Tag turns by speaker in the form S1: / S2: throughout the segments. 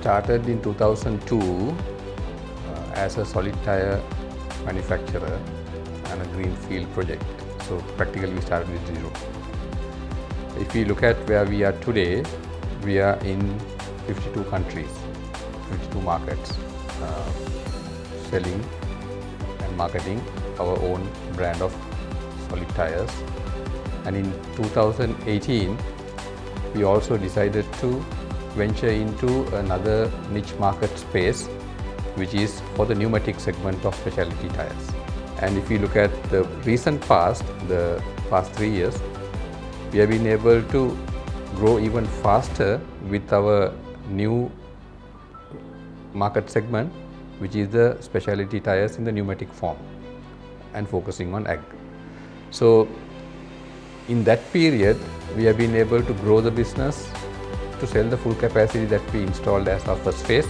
S1: started in 2002 as a solid tire manufacturer and a greenfield project. So practically we started with zero. If we look at where we are today, we are in 52 countries, 52 markets, selling and marketing our own brand of solid tires. And in 2018, we also decided to venture into another niche market space, which is for the pneumatic segment of specialty tires. And if you look at the recent past, the past 3 years, we have been able to grow even faster with our new market segment, which is the specialty tires in the pneumatic form and focusing on ag. So in that period, we have been able to grow the business to sell the full capacity that we installed as our first phase.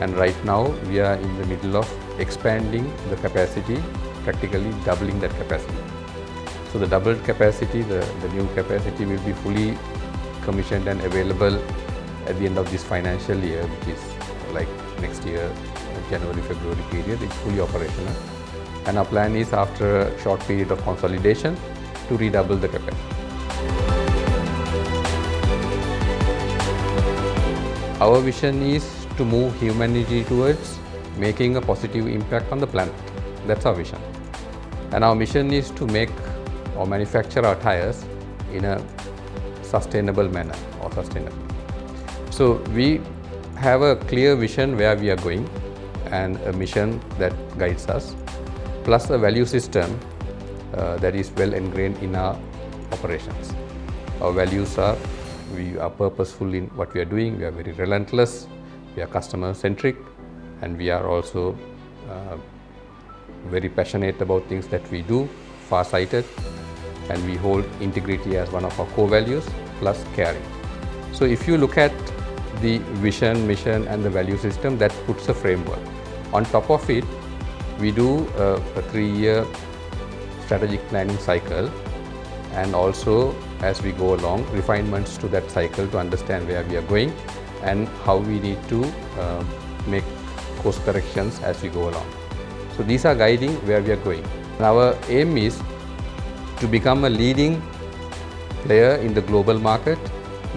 S1: And right now, we are in the middle of expanding the capacity, practically doubling that capacity. So the doubled capacity, the new capacity will be fully commissioned and available at the end of this financial year, which is like next year, January, February period, it's fully operational. And our plan is after a short period of consolidation to redouble the capacity. Our vision is to move humanity towards making a positive impact on the planet. That's our vision. And our mission is to make or manufacture our tires in a sustainable manner or sustainable. So we have a clear vision where we are going and a mission that guides us, plus a value system that is well ingrained in our operations. Our values are, we are purposeful in what we are doing, we are very relentless, we are customer centric, and we are also very passionate about things that we do, far-sighted, and we hold integrity as one of our core values, plus caring. So if you look at the vision, mission and the value system, that puts a framework. On top of it, we do a 3-year strategic planning cycle, and also as we go along, refinements to that cycle to understand where we are going and how we need to make course corrections as we go along. So these are guiding where we are going. And our aim is to become a leading player in the global market,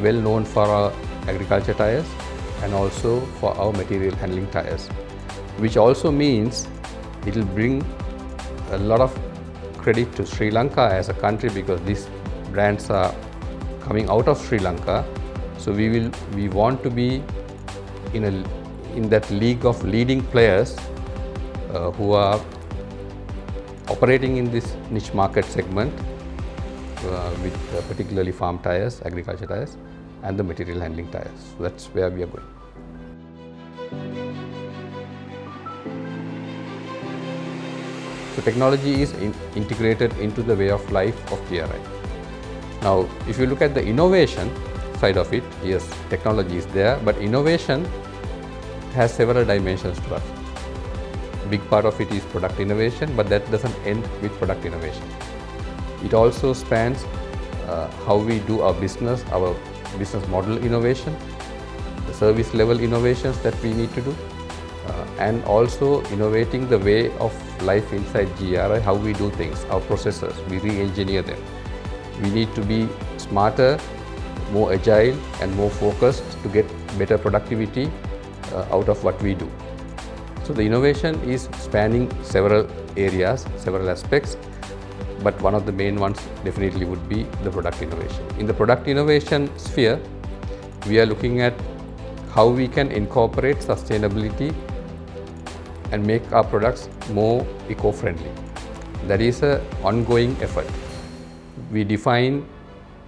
S1: well known for our agriculture tires and also for our material handling tires, which also means it will bring a lot of credit to Sri Lanka as a country, because these brands are coming out of Sri Lanka. So we want to be in that league of leading players who are operating in this niche market segment with particularly farm tires, agriculture tires and the material handling tires. So that's where we are going. So technology is integrated into the way of life of GRI. Now, if you look at the innovation side of it, yes, technology is there, but innovation has several dimensions to us. Big part of it is product innovation, but that doesn't end with product innovation. It also spans how we do our business model innovation, the service level innovations that we need to do, and also innovating the way of life inside GRI, how we do things, our processes, we re-engineer them. We need to be smarter, more agile and more focused to get better productivity out of what we do. So the innovation is spanning several areas, several aspects, but one of the main ones definitely would be the product innovation. In the product innovation sphere, we are looking at how we can incorporate sustainability and make our products more eco-friendly. That is an ongoing effort. We define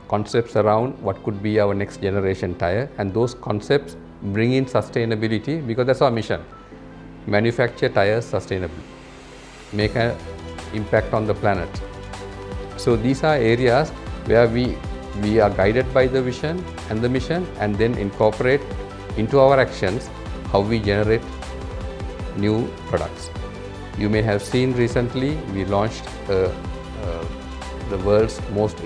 S1: concepts around what could be our next generation tire, and those concepts bring in sustainability, because that's our mission. Manufacture tires sustainably, make an impact on the planet. So these are areas where we are guided by the vision and the mission, and then incorporate into our actions how we generate new products. You may have seen recently we launched the world's most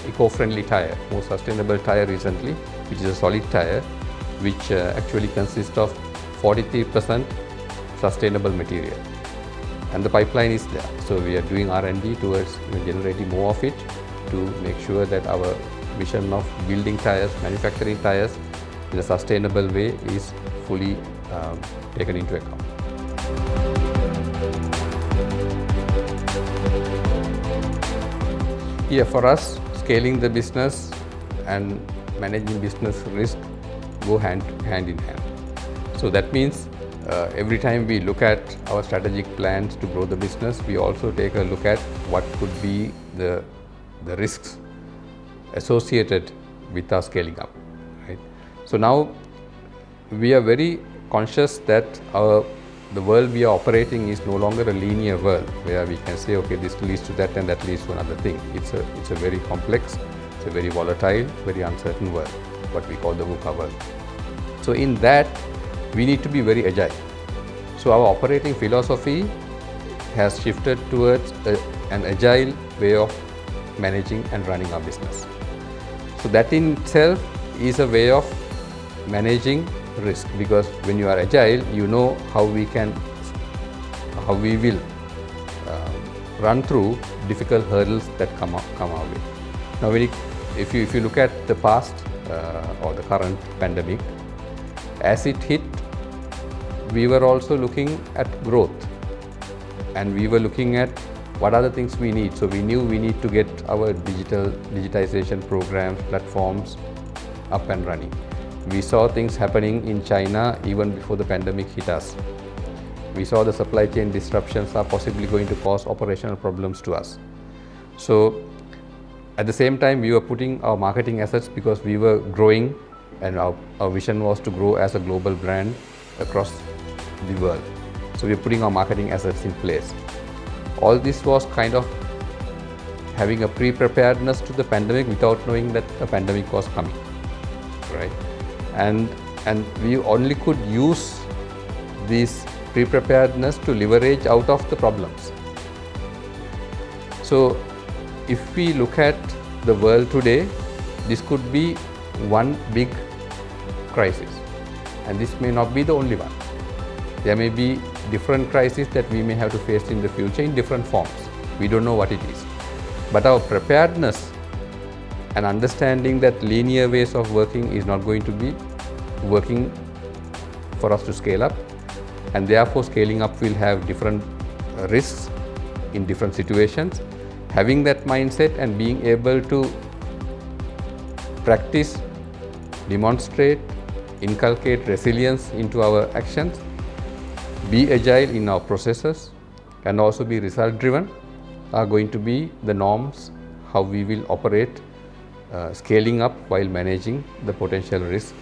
S1: eco-friendly tire, most sustainable tire recently, which is a solid tire, which actually consists of 43% sustainable material. And the pipeline is there. So we are doing R&D towards generating more of it to make sure that our vision of building tires, manufacturing tires in a sustainable way is fully taken into account. Yeah, for us, scaling the business and managing business risk go hand in hand. So that means every time we look at our strategic plans to grow the business, we also take a look at what could be the risks associated with our scaling up, right? So now we are very conscious that the world we are operating is no longer a linear world where we can say, okay, this leads to that and that leads to another thing. It's a very complex, it's a very volatile, very uncertain world, what we call the VUCA world. So in that, we need to be very agile. So our operating philosophy has shifted towards an agile way of managing and running our business. So that in itself is a way of managing risk, because when you are agile, you know how we will run through difficult hurdles that come our way. Now, if you look at the past or the current pandemic, as it hit, we were also looking at growth, and we were looking at what are the things we need. So we knew we need to get our digitization programs, platforms up and running. We saw things happening in China even before the pandemic hit us. We saw the supply chain disruptions are possibly going to cause operational problems to us. So at the same time, we were putting our marketing assets, because we were growing, and our vision was to grow as a global brand across the world. So we were putting our marketing assets in place. All this was kind of having a pre-preparedness to the pandemic without knowing that the pandemic was coming, right? And we only could use this pre-preparedness to leverage out of the problems. So if we look at the world today, this could be one big crisis, and this may not be the only one. There may be different crises that we may have to face in the future in different forms. We don't know what it is. But our preparedness and understanding that linear ways of working is not going to be working for us to scale up, and therefore scaling up will have different risks in different situations. Having that mindset and being able to practice, demonstrate, inculcate resilience into our actions, be agile in our processes, and also be result driven are going to be the norms how we will operate scaling up while managing the potential risk,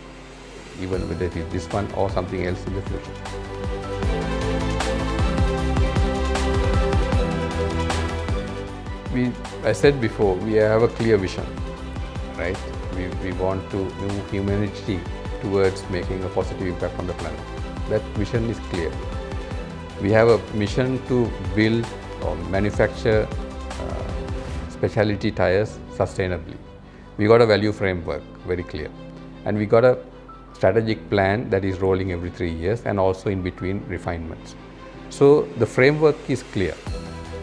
S1: even whether it is this one or something else in the future. I said before, we have a clear vision, right? We want to move humanity towards making a positive impact on the planet. That vision is clear. We have a mission to build or manufacture specialty tires sustainably. We got a value framework, very clear. And we got a strategic plan that is rolling every 3 years, and also in between refinements. So the framework is clear.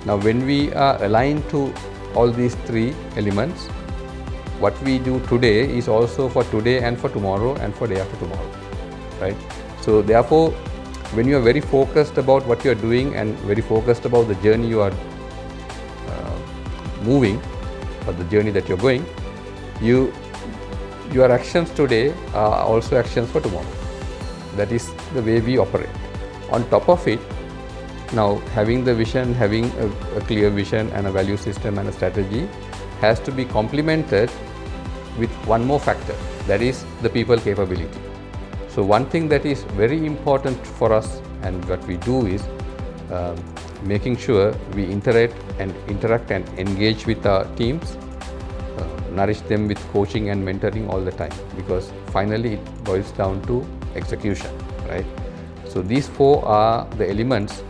S1: Now when we are aligned to all these 3 elements, what we do today is also for today and for tomorrow and for day after tomorrow, right? So therefore, when you are very focused about what you are doing and very focused about the journey you are moving, or the journey that you're going, your actions today are also actions for tomorrow. That is the way we operate. On top of it, now having the vision, having a clear vision and a value system and a strategy has to be complemented with one more factor, that is the people capability. So one thing that is very important for us and what we do is making sure we interact and engage with our teams, nourish them with coaching and mentoring all the time, because finally it boils down to execution, right? So these 4 are the elements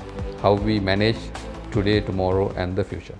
S1: how we manage today, tomorrow and the future.